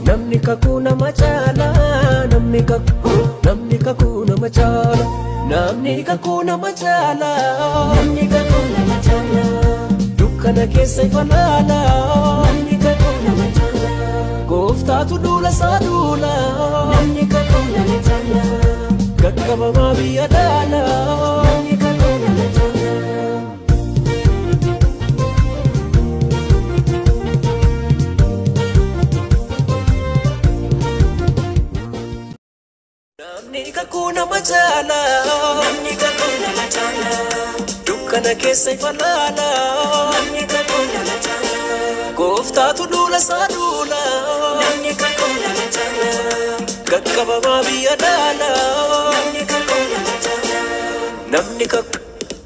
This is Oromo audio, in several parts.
Namni kakuu nama caala, namni kakuu nama caala, namni kakuu nama caala, namni kakuu nama caala. Dukkana keessa ifa laala, namni kakuu nama caala. Gooftaatu duula isaa duula, namni kakuu nama caala. Gaggabamaa biyya dhaala, namni kakuu nama caala. Namni kakuu nama caala, namni kakuu nama caala. Dukkana keessa ifa laala, namni kakuu nama caala. Gooftaatu duula isaa duula, namni kakuu nama caala. Gaggabamaa biyya dhaala, namni kakuu nama caala.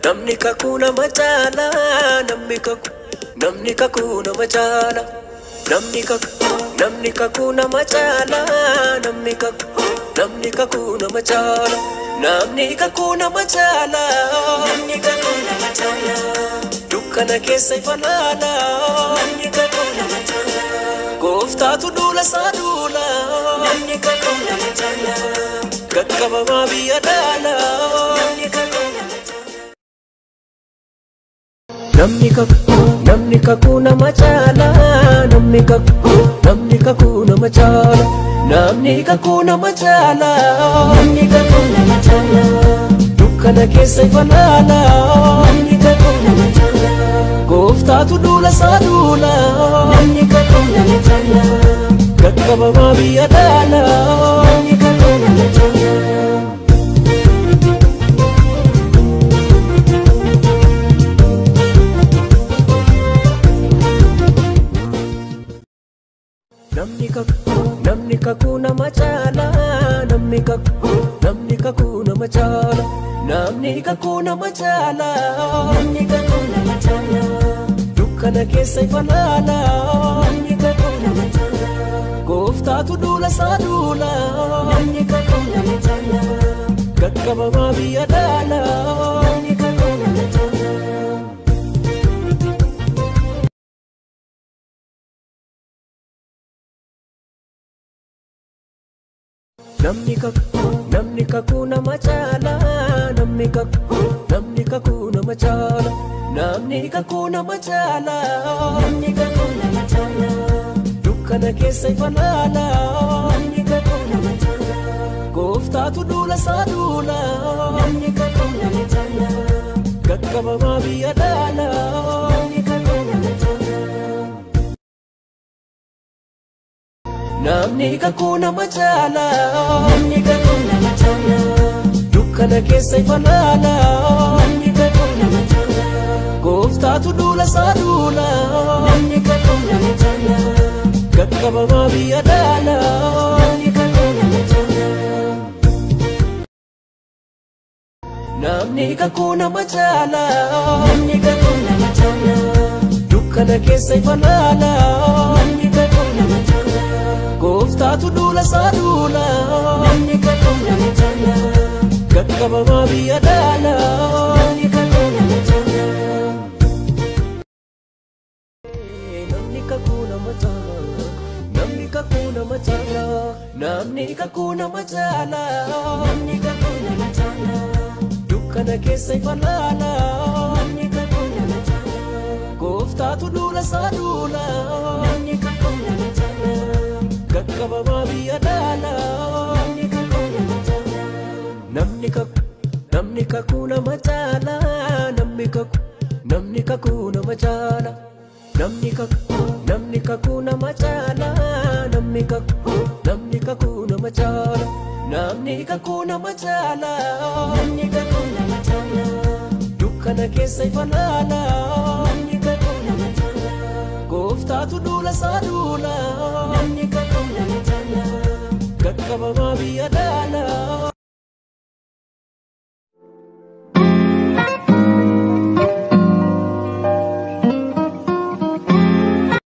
Namni kakuu nama caala, namni kakuu nama caala. Namni kakuu nama caala, namni kakuu nama caala. Namni kakuu nama caala, namni kakuu nama caala. Dukkana keessa ifa laala, namni kakuu nama caala. Gooftaatu duula isaa duula, namni kakuu nama caala. Gaggabamaa biyya dhaala, namni kakuu nama caala. Namni kakuu nama caala, namni kakuu nama caala. Namni kakuu nama caala, namni kakuu nama caala. Dukkana keessa ifa laala, namni kakuu nama caala. Gooftaatu duula isaa duula, namni kakuu nama caala. Gaggabamaa biyya dhaala, namni kakuu nama caala. Namni kakuu nama caala, namni kakuu nama caala. Namni kakuu nama caala, namni kakuu nama caala. Dukkana keessa ifa laala, namni kakuu nama caala. Gooftaatu duula isaa duula, namni kakuu nama caala. Gaggabamaa biyya dhaala, namni kakuu nama caala. Namni kakuu nama caala, namni kakuu nama caala. Namni kakuu nama caala, namni kakuu nama caala. Dukkana keessa ifa laala, namni kakuu nama caala. Gooftaatu duula isaa duula, namni kakuu nama caala. Gaggabamaa biyya dhaala, namni kakuu nama caala. Namni kakuu nama caala, namni kakuu nama caala. Dukkana keessa ifa laala, namni kakuu nama caala. Gooftaatu duula isaa duula, namni kakuu nama caala. Gaggabamaa biyya dhaala, namni kakuu nama caala. Namni kakuu nama caala, namni kakuu nama caala. Dukkana keessa ifa laala, namni kakuu nama caala. Gooftaatu duula isaa duula, namni kakuu nama caala. Gaggabamaa biyya dhaala, namni kakuu nama caala. Namni kakuu nama caala, namni kakuu nama caala. Namni kakuu nama caala, namni kakuu nama caala. Dukkana keessa ifa laala, namni kakuu nama caala. Gooftaatu duula isaa duula, namni kakuu nama caala. Gaggabamaa biyya dhaala, namni kakuu nama caala. Namni kakuu nama caala, namni kakuu nama caala. Namni kakuu nama caala, namni kakuu nama caala. Namni kakuu nama caala, namni kakuu nama caala. Dukkana keessa ifa laala, namni kakuu nama caala. Gooftaatu duula isaa duula, namni kakuu nama caala. Gaggabamaa biyya dhaala.